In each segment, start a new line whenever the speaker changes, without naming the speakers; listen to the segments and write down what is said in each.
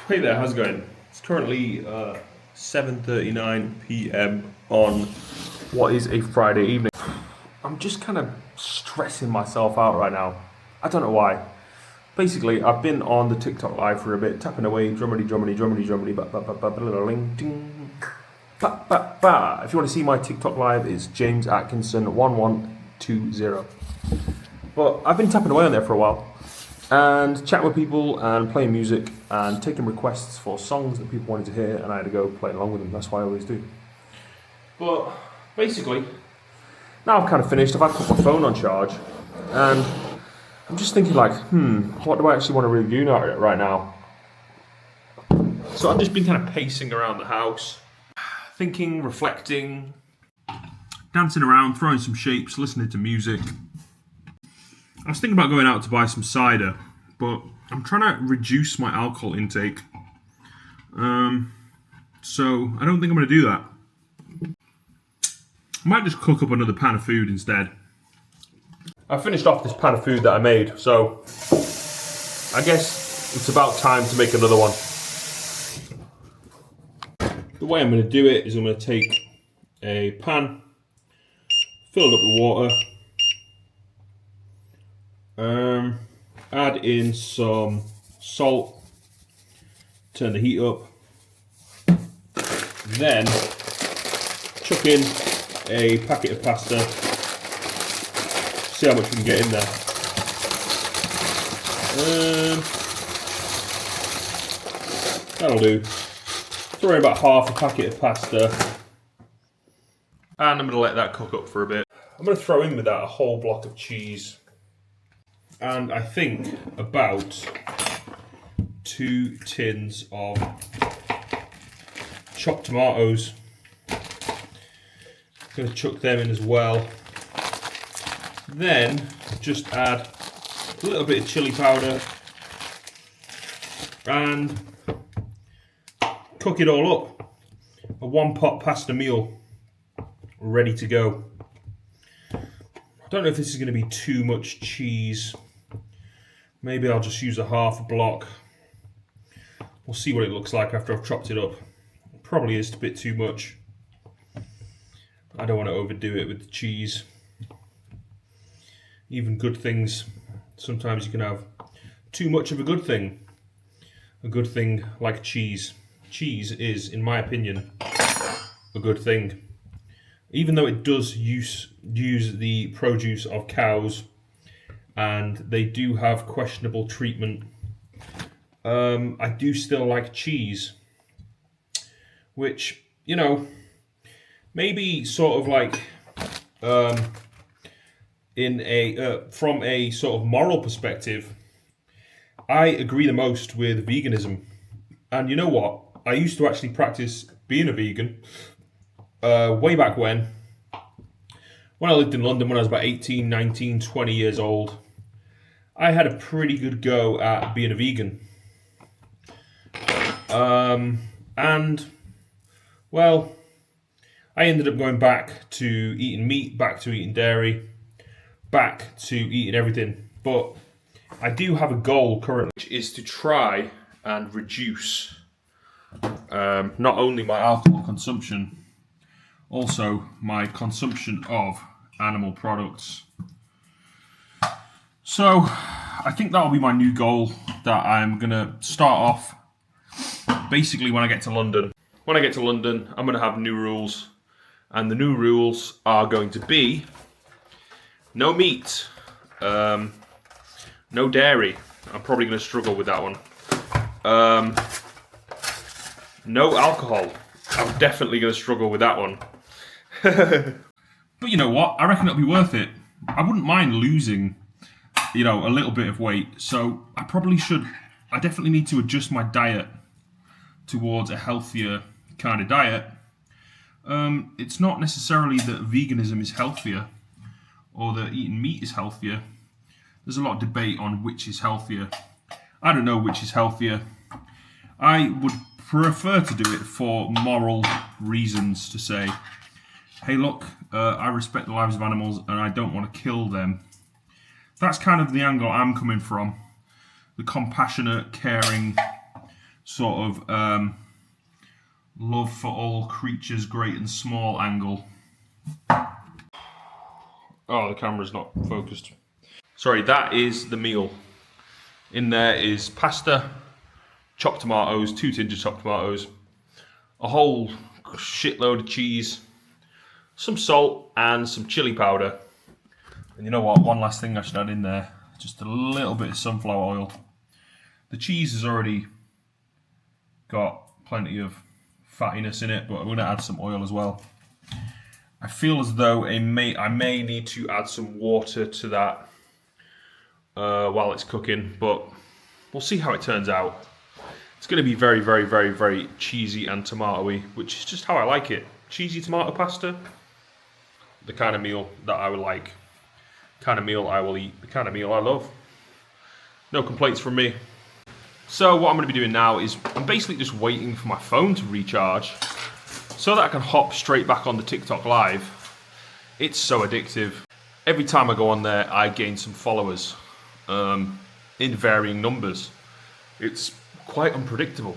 Hey there, how's it going? It's currently 7:39 p.m. on what is a Friday evening. I'm just kind of stressing myself out right now. I don't know why. Basically, I've been on the TikTok live for a bit, tapping away, drummity, ba ba ba ba ba ling ding, ba ba ba. If you want to see my TikTok live, it's James Atkinson 1120. But I've been tapping away on there for a while and chatting with people and playing music and taking requests for songs that people wanted to hear, and I had to go play along with them. That's what I always do. But basically, now I've kind of finished. I've had to put my phone on charge, and I'm just thinking like, what do I actually want to really do right now? So I've just been kind of pacing around the house, thinking, reflecting, dancing around, throwing some shapes, listening to music. I was thinking about going out to buy some cider, but I'm trying to reduce my alcohol intake. So I don't think I'm going to do that. I might just cook up another pan of food instead. I finished off this pan of food that I made, so I guess it's about time to make another one. The way I'm going to do it is I'm going to take a pan, fill it up with water, add in some salt, turn the heat up, then chuck in a packet of pasta, see how much we can get in there. That'll do. Throw in about half a packet of pasta, and I'm going to let that cook up for a bit. I'm going to throw in with that a whole block of cheese, and I think about 2 tins of chopped tomatoes. Going to chuck them in as well. Then just add a little bit of chili powder and cook it all up. A 1-pot pasta meal ready to go. I don't know if this is going to be too much cheese. Maybe I'll just use a half block. We'll see what it looks like after I've chopped it up. It probably is a bit too much. I don't want to overdo it with the cheese. Even good things, sometimes you can have too much of a good thing. A good thing like cheese. Cheese is, in my opinion, a good thing. Even though it does use the produce of cows, and they do have questionable treatment, I do still like cheese, which, you know, maybe sort of like from a sort of moral perspective, I agree the most with veganism. And you know what? I used to actually practice being a vegan way back when I lived in London when I was about 18, 19, 20 years old. I had a pretty good go at being a vegan. And, well, I ended up going back to eating meat, back to eating dairy, back to eating everything. But I do have a goal currently, which is to try and reduce not only my alcohol consumption, also my consumption of animal products. So I think that'll be my new goal that I'm going to start off basically when I get to London. When I get to London, I'm going to have new rules. And the new rules are going to be no meat, no dairy. I'm probably going to struggle with that one. No alcohol. I'm definitely going to struggle with that one. But you know what? I reckon it'll be worth it. I wouldn't mind losing, a little bit of weight. So I definitely need to adjust my diet towards a healthier kind of diet. It's not necessarily that veganism is healthier or that eating meat is healthier. There's a lot of debate on which is healthier. I don't know which is healthier. I would prefer to do it for moral reasons, to say, hey look, I respect the lives of animals and I don't want to kill them. That's kind of the angle I'm coming from. The compassionate, caring sort of love for all creatures great and small angle. Oh, the camera's not focused. Sorry, that is the meal. In there is pasta, chopped tomatoes, 2 tins of chopped tomatoes, a whole shitload of cheese, some salt and some chili powder. And you know what, one last thing I should add in there, just a little bit of sunflower oil. The cheese has already got plenty of fattiness in it, but I'm going to add some oil as well. I feel as though I may need to add some water to that while it's cooking, but we'll see how it turns out. It's going to be very, very, very, very cheesy and tomatoey, which is just how I like it. Cheesy tomato pasta, the kind of meal that I would like, the kind of meal I will eat, the kind of meal I love. No complaints from me. So what I'm going to be doing now is I'm basically just waiting for my phone to recharge so that I can hop straight back on the TikTok live. It's so addictive. Every time I go on there, I gain some followers in varying numbers. It's quite unpredictable.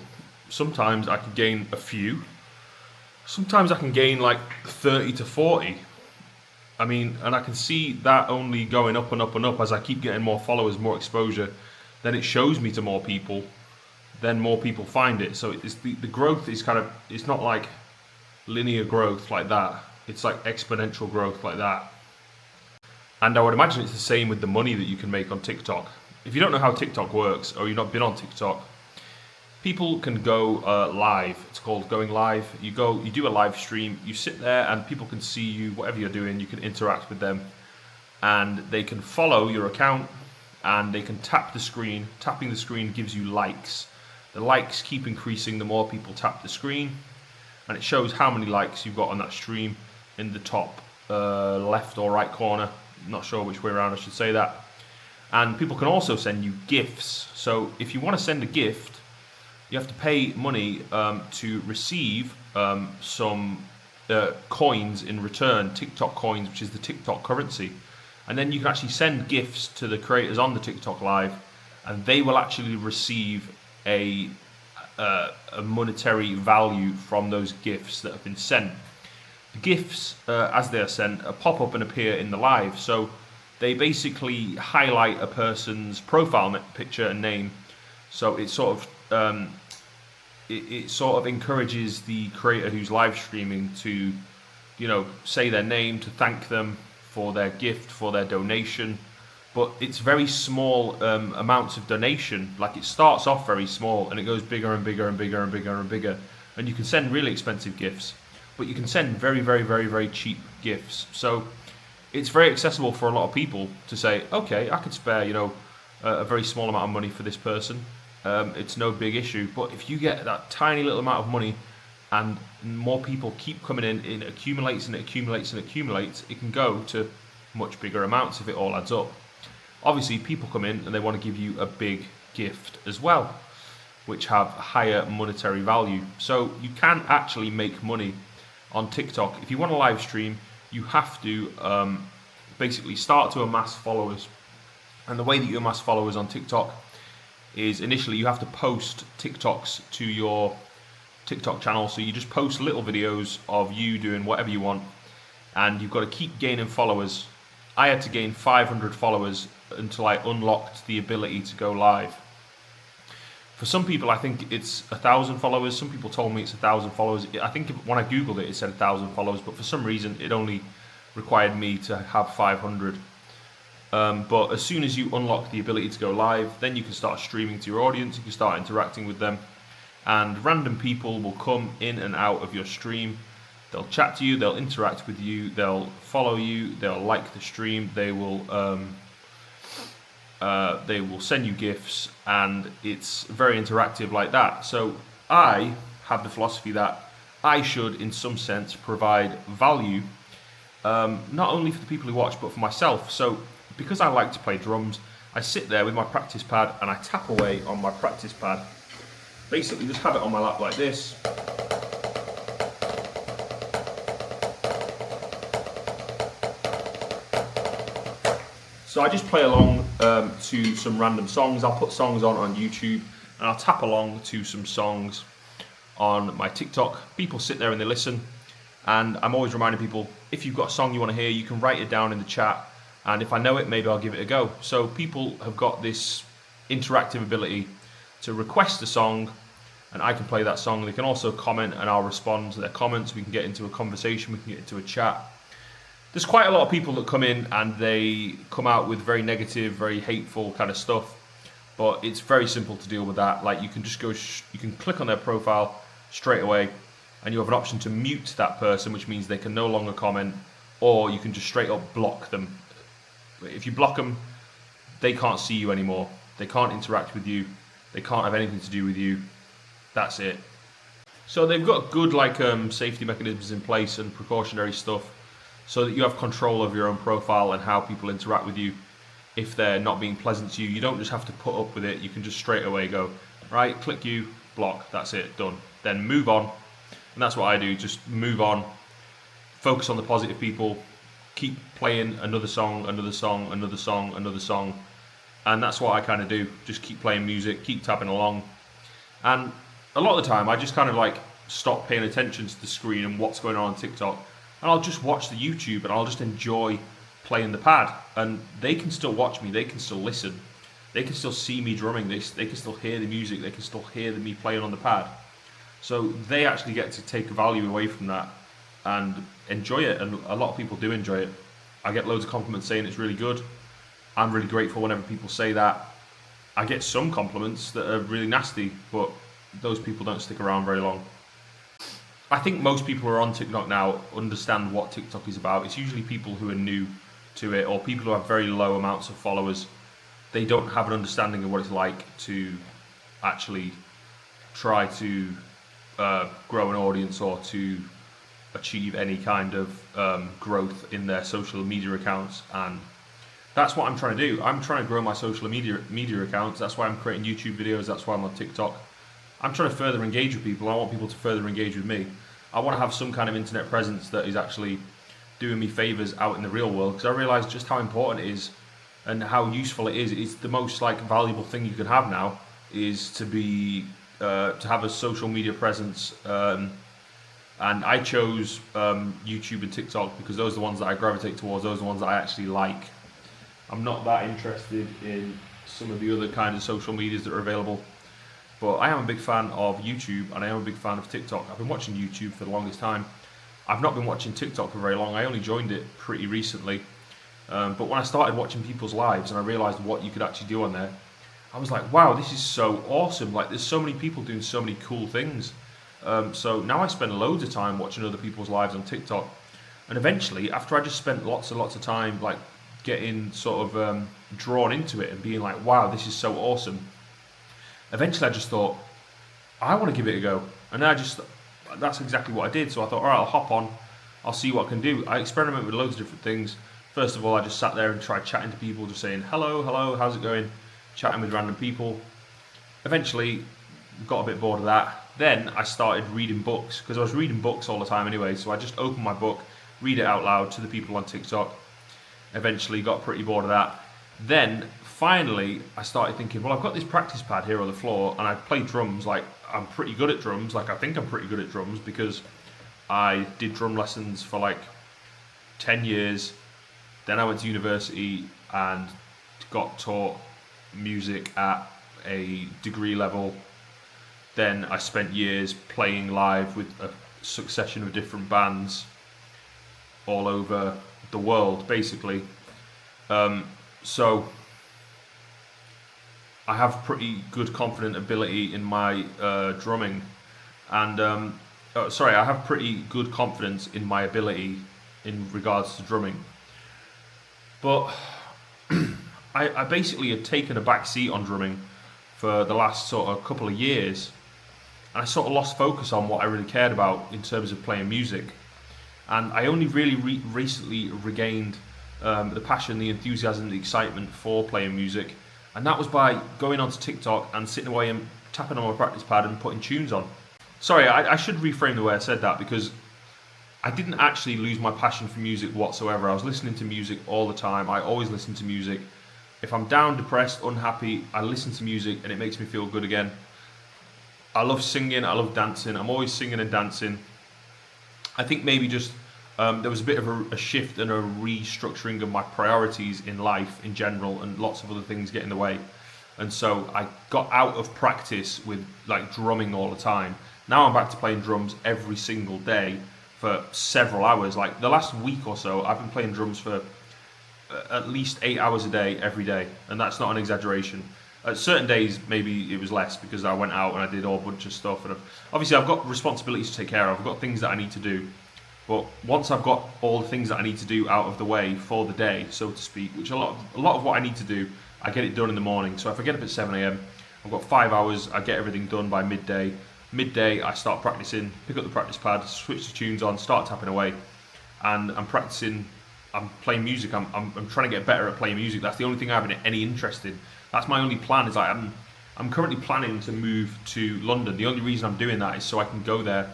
Sometimes I can gain a few. Sometimes I can gain like 30 to 40. I mean, and I can see that only going up and up and up as I keep getting more followers, more exposure. Then it shows me to more people. Then more people find it. So it's the growth is kind of, it's not like linear growth like that. It's like exponential growth like that. And I would imagine it's the same with the money that you can make on TikTok. If you don't know how TikTok works, or you've not been on TikTok, people can go live. It's called going live. You do a live stream, you sit there and people can see you, whatever you're doing, you can interact with them. And they can follow your account and they can tap the screen. Tapping the screen gives you likes. The likes keep increasing the more people tap the screen. And it shows how many likes you've got on that stream in the top left or right corner. I'm not sure which way around I should say that. And people can also send you gifts. So if you want to send a gift, you have to pay money to receive some coins in return, TikTok coins, which is the TikTok currency. And then you can actually send gifts to the creators on the TikTok live, and they will actually receive a monetary value from those gifts that have been sent. The gifts, as they are sent, pop up and appear in the live. So they basically highlight a person's profile picture and name. So it sort of it sort of encourages the creator who's live streaming to, say their name, to thank them for their gift, for their donation. But it's very small amounts of donation. Like, it starts off very small and it goes bigger and bigger and bigger and bigger and bigger. And you can send really expensive gifts, but you can send very, very, very, very cheap gifts. So it's very accessible for a lot of people to say, okay, I could spare, a very small amount of money for this person. It's no big issue. But if you get that tiny little amount of money and more people keep coming in, it accumulates and it accumulates and accumulates, it can go to much bigger amounts if it all adds up. Obviously, people come in and they want to give you a big gift as well, which have higher monetary value. So you can actually make money on TikTok. If you want to live stream, you have to basically start to amass followers. And the way that you amass followers on TikTok is initially you have to post TikToks to your TikTok channel. So you just post little videos of you doing whatever you want, and you've got to keep gaining followers. I had to gain 500 followers until I unlocked the ability to go live. For some people, I think it's 1,000 followers. Some people told me it's 1,000 followers. I think when I Googled it, it said 1,000 followers, but for some reason, it only required me to have 500. But as soon as you unlock the ability to go live, then you can start streaming to your audience, you can start interacting with them, and random people will come in and out of your stream. They'll chat to you, they'll interact with you, they'll follow you, they'll like the stream, they will send you gifts, and it's very interactive like that. So I have the philosophy that I should, in some sense, provide value, not only for the people who watch, but for myself. So because I like to play drums, I sit there with my practice pad and I tap away on my practice pad. Basically just have it on my lap like this. So I just play along to some random songs. I'll put songs on YouTube and I'll tap along to some songs on my TikTok. People sit there and they listen, and I'm always reminding people, if you've got a song you want to hear, you can write it down in the chat, and if I know it, maybe I'll give it a go. So people have got this interactive ability to request a song, and I can play that song. They can also comment, and I'll respond to their comments. We can get into a conversation, we can get into a chat. There's quite a lot of people that come in and they come out with very negative, very hateful kind of stuff, but it's very simple to deal with that. Like, you can just you can click on their profile straight away, and you have an option to mute that person, which means they can no longer comment, or you can just straight up block them. If you block them, they can't see you anymore. They can't interact with you. They can't have anything to do with you. That's it. So they've got good safety mechanisms in place and precautionary stuff, so that you have control of your own profile and how people interact with you. If they're not being pleasant to you, you don't just have to put up with it. You can just straight away go, right, click you, block, that's it, done. Then move on. And that's what I do, just move on, focus on the positive people, keep playing another song, another song, another song, another song. And that's what I kind of do, just keep playing music, keep tapping along. And a lot of the time, I just kind of stop paying attention to the screen and what's going on TikTok, and I'll just watch the YouTube, and I'll just enjoy playing the pad. And they can still watch me, they can still listen, they can still see me drumming, they can still hear the music, they can still hear me playing on the pad. So they actually get to take value away from that and enjoy it, and a lot of people do enjoy it. I get loads of compliments saying it's really good. I'm really grateful whenever people say that. I get some compliments that are really nasty, but those people don't stick around very long. I think most people who are on TikTok now understand what TikTok is about. It's usually people who are new to it, or people who have very low amounts of followers. They don't have an understanding of what it's like to actually try to grow an audience or to achieve any kind of growth in their social media accounts. And that's what I'm trying to do. I'm trying to grow my social media accounts. That's why I'm creating YouTube videos. That's why I'm on TikTok. I'm trying to further engage with people. I want people to further engage with me. I want to have some kind of internet presence that is actually doing me favors out in the real world, because I realize just how important it is and how useful it is. It's the most valuable thing you can have now, is to be to have a social media presence. And I chose YouTube and TikTok because those are the ones that I gravitate towards. Those are the ones that I actually like. I'm not that interested in some of the other kind of social medias that are available. But I am a big fan of YouTube, and I am a big fan of TikTok. I've been watching YouTube for the longest time. I've not been watching TikTok for very long. I only joined it pretty recently. But when I started watching people's lives and I realized what you could actually do on there, I was like, wow, this is so awesome. There's so many people doing so many cool things. So now I spend loads of time watching other people's lives on TikTok. And eventually, after I just spent lots and lots of time getting sort of drawn into it and being like, wow, this is so awesome. Eventually I just thought, I want to give it a go. And then that's exactly what I did. So I thought, all right, I'll hop on, I'll see what I can do. I experimented with loads of different things. First of all, I just sat there and tried chatting to people, just saying, hello, how's it going? Chatting with random people. Eventually, got a bit bored of that. Then I started reading books, because I was reading books all the time anyway. So I just opened my book, read it out loud to the people on TikTok. Eventually got pretty bored of that. Then finally I started thinking, well, I've got this practice pad here on the floor, and I play drums. I'm pretty good at drums. I think I'm pretty good at drums because I did drum lessons for 10 years. Then I went to university and got taught music at a degree level. Then I spent years playing live with a succession of different bands all over the world, basically. So I have pretty good confident ability in my drumming, and I have pretty good confidence in my ability in regards to drumming. But I basically had taken a back seat on drumming for the last sort of couple of years, and I sort of lost focus on what I really cared about in terms of playing music. And I only really recently regained the passion, the enthusiasm, the excitement for playing music, and that was by going onto TikTok and sitting away and tapping on my practice pad and putting tunes on. Sorry, I should reframe the way I said that, because I didn't actually lose my passion for music whatsoever. I was listening to music all the time. I always listen to music. If I'm down, depressed, unhappy, I listen to music and it makes me feel good again. I love singing, I love dancing. I'm always singing and dancing. I think maybe just there was a bit of a shift and a restructuring of my priorities in life in general, and lots of other things get in the way. And so I got out of practice with like drumming all the time. Now I'm back to playing drums every single day for several hours. Like the last week or so, I've been playing drums for at least 8 hours a day every day, and that's not an exaggeration. At certain days, maybe it was less because I went out and I did a whole bunch of stuff. And obviously, I've got responsibilities to take care of. I've got things that I need to do. But once I've got all the things that I need to do out of the way for the day, so to speak, which a lot of what I need to do, I get it done in the morning. So if I get up at 7 a.m, I've got 5 hours. I get everything done by midday. Midday, I start practicing, pick up the practice pad, switch the tunes on, start tapping away, and I'm practicing. I'm playing music. I'm trying to get better at playing music. That's the only thing I have any interest in. That's my only plan. Is like I'm currently planning to move to London. The only reason I'm doing that is so I can go there,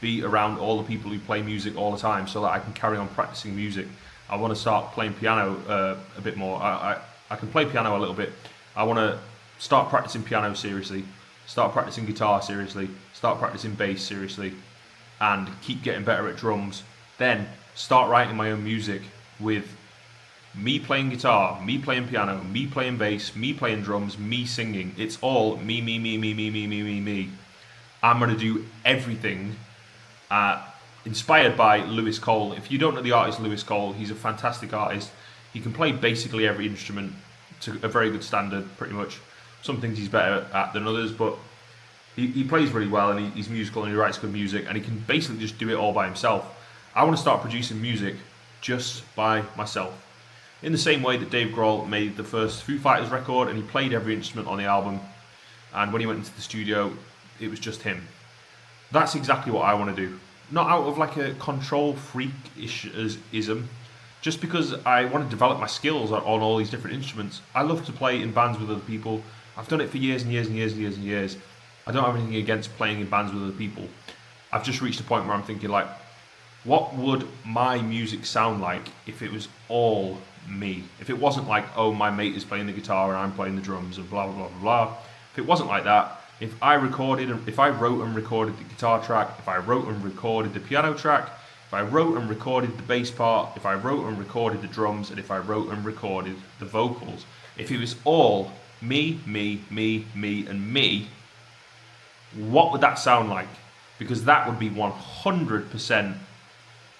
be around all the people who play music all the time, so that I can carry on practicing music. I want to start playing piano a bit more. I can play piano a little bit. I want to start practicing piano seriously, start practicing guitar seriously, start practicing bass seriously, and keep getting better at drums. Then start writing my own music with me playing guitar, me playing piano, me playing bass, me playing drums, me singing. It's all me, me, me, me, me, me, me, me, me. I'm going to do everything inspired by Lewis Cole. If you don't know the artist Lewis Cole, he's a fantastic artist. He can play basically every instrument to a very good standard, pretty much. Some things he's better at than others, but he plays really well, and he's musical and he writes good music, and he can basically just do it all by himself. I want to start producing music just by myself. In the same way that Dave Grohl made the first Foo Fighters record and he played every instrument on the album, and when he went into the studio, it was just him. That's exactly what I want to do. Not out of like a control freak-ism, just because I want to develop my skills on all these different instruments. I love to play in bands with other people. I've done it for years and years and years and years and years. I don't have anything against playing in bands with other people. I've just reached a point where I'm thinking like, what would my music sound like if it was all me? If it wasn't like, oh, my mate is playing the guitar and I'm playing the drums and blah, blah, blah, blah, blah. If it wasn't like that, if I wrote and recorded the guitar track, if I wrote and recorded the piano track, if I wrote and recorded the bass part, if I wrote and recorded the drums, and if I wrote and recorded the vocals, if it was all me, me, me, me, and me, what would that sound like? Because that would be 100%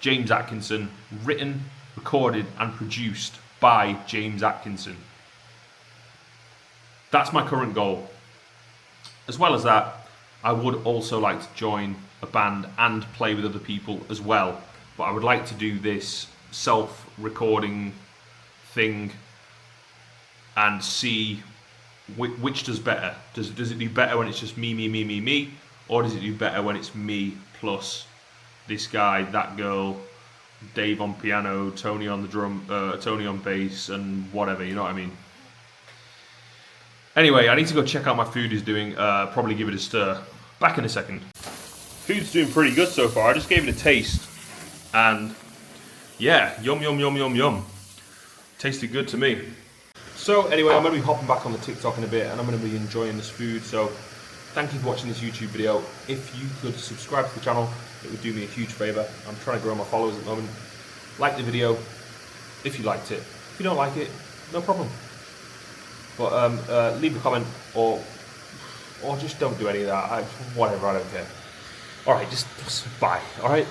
James Atkinson, written, recorded, and produced by James Atkinson. That's my current goal. As well as that, I would also like to join a band and play with other people as well. But I would like to do this self-recording thing and see which does better. Does it do better when it's just me, me, me, me, me? Or does it do better when it's me plus this guy, that girl, Dave on piano, Tony on the drum, Tony on bass, and whatever, you know what I mean? Anyway, I need to go check out my food is doing, probably give it a stir. Back in a second. Food's doing pretty good so far. I just gave it a taste, and yeah, yum, yum, yum, yum, yum. Tasted good to me. So anyway, I'm going to be hopping back on the TikTok in a bit, and I'm going to be enjoying this food, so thank you for watching this YouTube video. If you could subscribe to the channel, it would do me a huge favour. I'm trying to grow my followers at the moment. Like the video if you liked it. If you don't like it, no problem. But leave a comment or just don't do any of that. Whatever, I don't care. Alright, just bye, alright?